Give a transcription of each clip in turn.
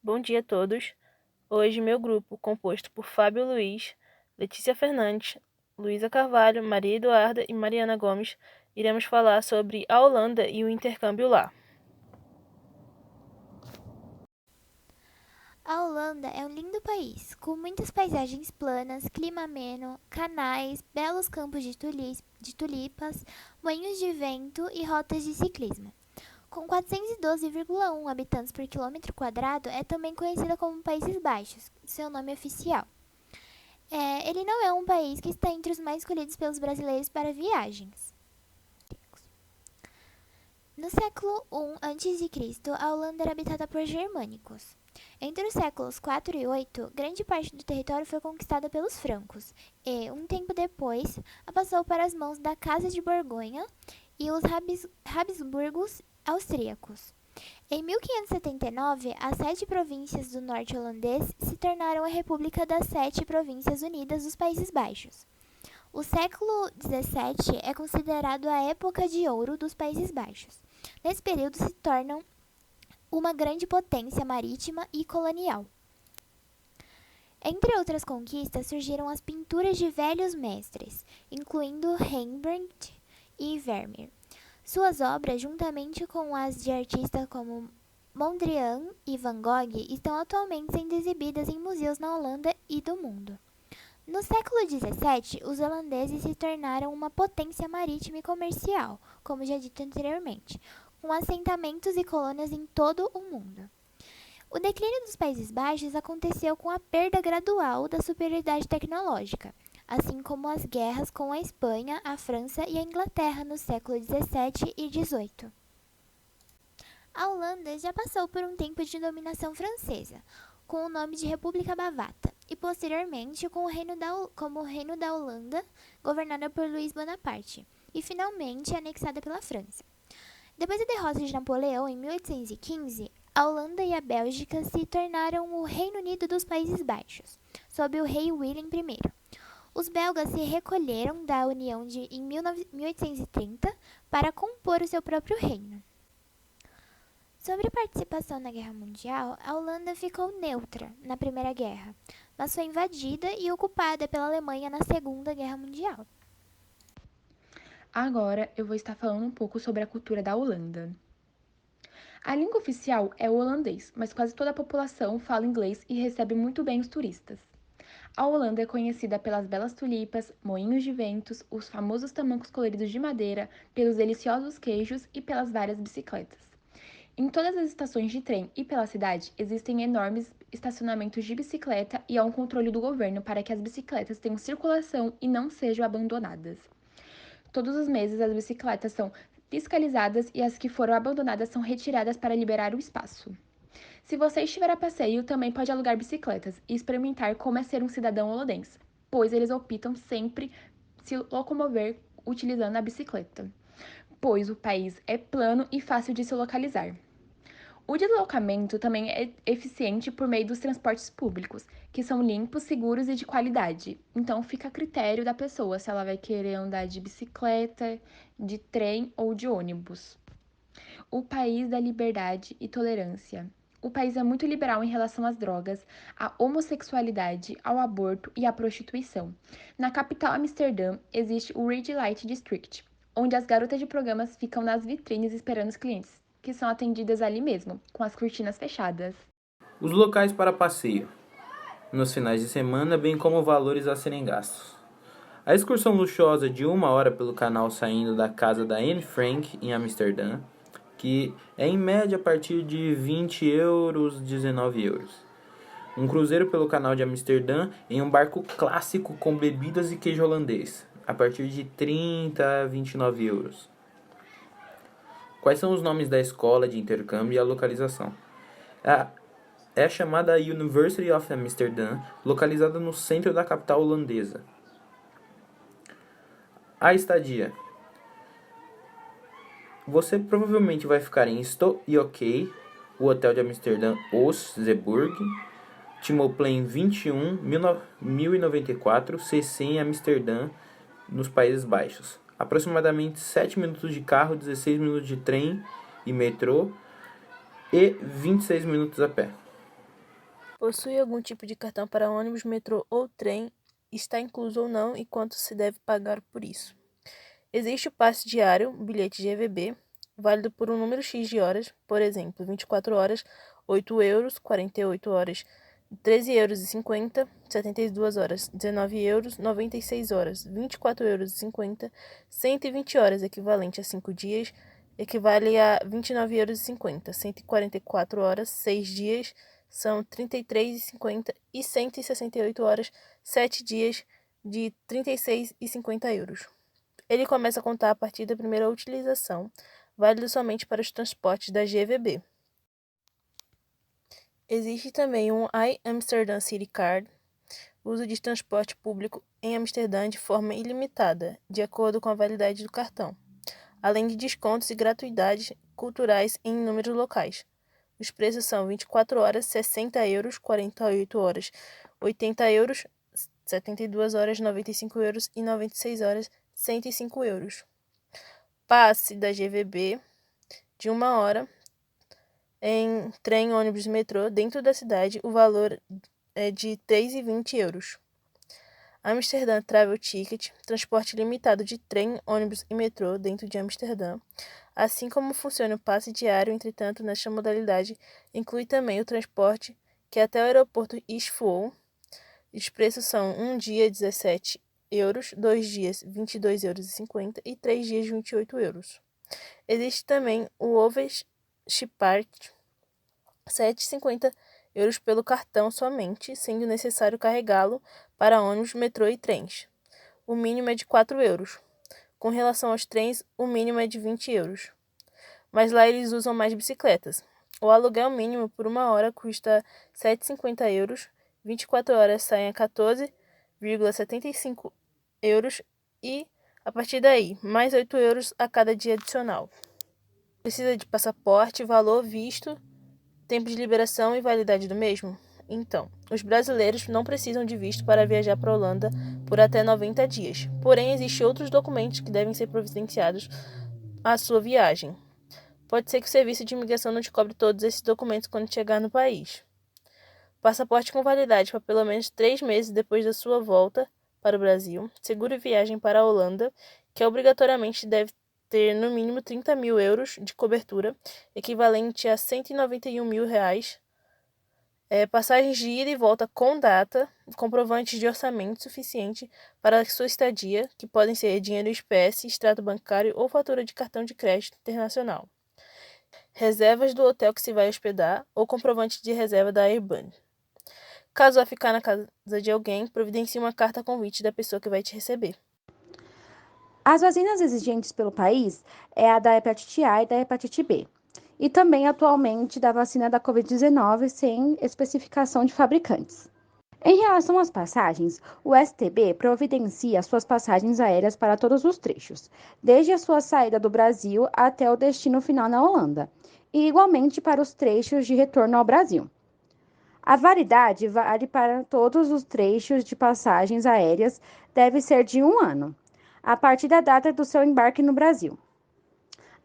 Bom dia a todos. Hoje, meu grupo, composto por Fábio Luiz, Letícia Fernandes, Luísa Carvalho, Maria Eduarda e Mariana Gomes, iremos falar sobre a Holanda e o intercâmbio lá. A Holanda é um lindo país, com muitas paisagens planas, clima ameno, canais, belos campos de tulipas, moinhos de vento e rotas de ciclismo. Com 412,1 habitantes por quilômetro quadrado, é também conhecida como Países Baixos, seu nome oficial. Ele não é um país que está entre os mais escolhidos pelos brasileiros para viagens. No século I a.C., a Holanda era habitada por germânicos. Entre os séculos 4 e 8, grande parte do território foi conquistada pelos francos e, um tempo depois, passou para as mãos da Casa de Borgonha e os Habsburgos austríacos. Em 1579, as 7 províncias do norte holandês se tornaram a República das 7 Províncias Unidas dos Países Baixos. O século XVII é considerado a época de ouro dos Países Baixos. Nesse período se tornam uma grande potência marítima e colonial. Entre outras conquistas, surgiram as pinturas de velhos mestres, incluindo Rembrandt e Vermeer. Suas obras, juntamente com as de artistas como Mondrian e Van Gogh, estão atualmente sendo exibidas em museus na Holanda e do mundo. No século XVII, os holandeses se tornaram uma potência marítima e comercial, como já dito anteriormente, com assentamentos e colônias em todo o mundo. O declínio dos Países Baixos aconteceu com a perda gradual da superioridade tecnológica, assim como as guerras com a Espanha, a França e a Inglaterra no século XVII e XVIII. A Holanda já passou por um tempo de dominação francesa, com o nome de República Bavata, e posteriormente como o Reino da Holanda, governada por Luís Bonaparte, e finalmente anexada pela França. Depois da derrota de Napoleão em 1815, a Holanda e a Bélgica se tornaram o Reino Unido dos Países Baixos, sob o rei Willem I. Os belgas se recolheram da União em 1830 para compor o seu próprio reino. Sobre a participação na Guerra Mundial, a Holanda ficou neutra na Primeira Guerra, mas foi invadida e ocupada pela Alemanha na Segunda Guerra Mundial. Agora eu vou estar falando um pouco sobre a cultura da Holanda. A língua oficial é o holandês, mas quase toda a população fala inglês e recebe muito bem os turistas. A Holanda é conhecida pelas belas tulipas, moinhos de ventos, os famosos tamancos coloridos de madeira, pelos deliciosos queijos e pelas várias bicicletas. Em todas as estações de trem e pela cidade existem enormes estacionamentos de bicicleta e há um controle do governo para que as bicicletas tenham circulação e não sejam abandonadas. Todos os meses as bicicletas são fiscalizadas e as que foram abandonadas são retiradas para liberar o espaço. Se você estiver a passeio, também pode alugar bicicletas e experimentar como é ser um cidadão holandês, pois eles optam sempre se locomover utilizando a bicicleta, pois o país é plano e fácil de se localizar. O deslocamento também é eficiente por meio dos transportes públicos, que são limpos, seguros e de qualidade. Então fica a critério da pessoa se ela vai querer andar de bicicleta, de trem ou de ônibus. O país da liberdade e tolerância. O país é muito liberal em relação às drogas, à homossexualidade, ao aborto e à prostituição. Na capital Amsterdã existe o Red Light District, onde as garotas de programas ficam nas vitrines esperando os clientes, que são atendidas ali mesmo, com as cortinas fechadas. Os locais para passeio, nos finais de semana, bem como valores a serem gastos. A excursão luxuosa de 1 hora pelo canal saindo da casa da Anne Frank, em Amsterdã, que é em média a partir de 20 euros, 19 euros. Um cruzeiro pelo canal de Amsterdã em um barco clássico com bebidas e queijo holandês, a partir de 30 a 29 euros. Quais são os nomes da escola de intercâmbio e a localização? É a chamada University of Amsterdam, localizada no centro da capital holandesa. A estadia. Você provavelmente vai ficar em Sto e OK, o hotel de Amsterdã Oostzeeburg, Timoplein 21, 1094, CC em Amsterdã, nos Países Baixos. Aproximadamente 7 minutos de carro, 16 minutos de trem e metrô e 26 minutos a pé. Possui algum tipo de cartão para ônibus, metrô ou trem? Está incluso ou não e quanto se deve pagar por isso? Existe o passe diário, bilhete GVB, válido por um número X de horas, por exemplo, 24 horas, 8 euros, 48 horas, 13 euros e 50, 72 horas, 19 euros, 96 horas, 24 euros e 50, 120 horas, equivalente a 5 dias, equivale a 29 euros e 50, 144 horas, 6 dias, são 33,50 e 168 horas, 7 dias, de 36,50 euros. Ele começa a contar a partir da primeira utilização, válido somente para os transportes da GVB. Existe também um iAmsterdam City Card, uso de transporte público em Amsterdã de forma ilimitada, de acordo com a validade do cartão, além de descontos e gratuidades culturais em inúmeros locais. Os preços são 24 horas, 60 euros, 48 horas, 80 euros, 72 horas, 95 euros e 96 horas, 105 euros. Passe da GVB de 1 hora em trem, ônibus e metrô dentro da cidade, o valor é de 3,20 euros. Amsterdã Travel Ticket, transporte limitado de trem, ônibus e metrô dentro de Amsterdã. Assim como funciona o passe diário, entretanto, nesta modalidade, inclui também o transporte que é até o aeroporto Schiphol. Os preços são 1 dia 17 euros, 2 dias 22 euros e 50 e 3 dias 28 euros. Existe também o Overschipart, 7,50 euros pelo cartão somente, sendo necessário carregá-lo para ônibus, metrô e trens. O mínimo é de 4 euros. Com relação aos trens, o mínimo é de 20 euros. Mas lá eles usam mais bicicletas. O aluguel mínimo por 1 hora custa 7,50 euros, 24 horas saem a 14,75 euros e, a partir daí, mais 8 euros a cada dia adicional. Precisa de passaporte, valor, visto, tempo de liberação e validade do mesmo? Então, os brasileiros não precisam de visto para viajar para a Holanda por até 90 dias. Porém, existem outros documentos que devem ser providenciados à sua viagem. Pode ser que o serviço de imigração não te cobre todos esses documentos quando chegar no país. Passaporte com validade para pelo menos 3 meses depois da sua volta para o Brasil. Seguro viagem para a Holanda, que obrigatoriamente deve ter no mínimo 30 mil euros de cobertura, equivalente a 191 mil reais. Passagens de ida e volta com data, comprovantes de orçamento suficiente para a sua estadia, que podem ser dinheiro em espécie, extrato bancário ou fatura de cartão de crédito internacional. Reservas do hotel que se vai hospedar ou comprovante de reserva da Airbnb. Caso vá ficar na casa de alguém, providencie uma carta convite da pessoa que vai te receber. As vacinas exigentes pelo país é a da hepatite A e da hepatite B, e também atualmente da vacina da Covid-19 sem especificação de fabricantes. Em relação às passagens, o STB providencia suas passagens aéreas para todos os trechos, desde a sua saída do Brasil até o destino final na Holanda, e igualmente para os trechos de retorno ao Brasil. A validade vale para todos os trechos de passagens aéreas, deve ser de 1 ano, a partir da data do seu embarque no Brasil.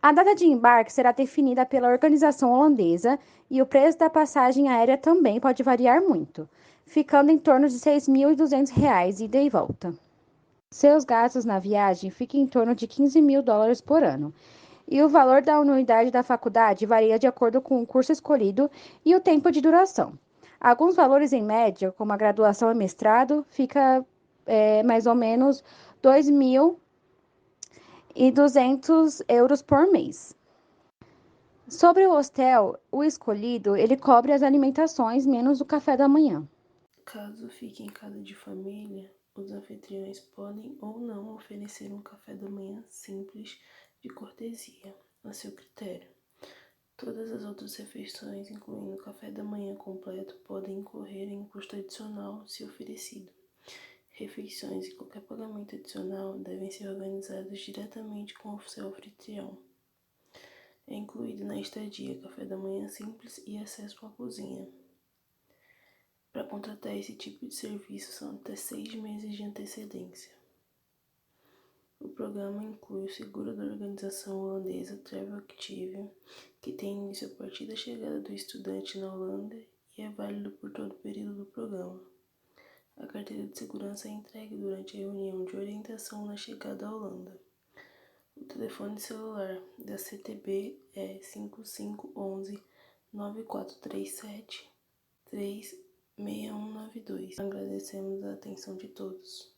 A data de embarque será definida pela organização holandesa e o preço da passagem aérea também pode variar muito, ficando em torno de R$ 6.200 ida e volta. Seus gastos na viagem ficam em torno de US$ 15 mil por ano, e o valor da anuidade da faculdade varia de acordo com o curso escolhido e o tempo de duração. Alguns valores em média, como a graduação e mestrado, fica mais ou menos 2.200 euros por mês. Sobre o hostel, o escolhido, ele cobre as alimentações menos o café da manhã. Caso fique em casa de família, os anfitriões podem ou não oferecer um café da manhã simples de cortesia, a seu critério. Todas as outras refeições, incluindo o café da manhã completo, podem incorrer em custo adicional se oferecido. Refeições e qualquer pagamento adicional devem ser organizados diretamente com o seu anfitrião. É incluído na estadia café da manhã simples e acesso à cozinha. Para contratar esse tipo de serviço são até 6 meses de antecedência. O programa inclui o seguro da organização holandesa Travel Active, que tem início a partir da chegada do estudante na Holanda e é válido por todo o período do programa. A carteira de segurança é entregue durante a reunião de orientação na chegada à Holanda. O telefone celular da CTB é 5511 9437 36192. Agradecemos a atenção de todos.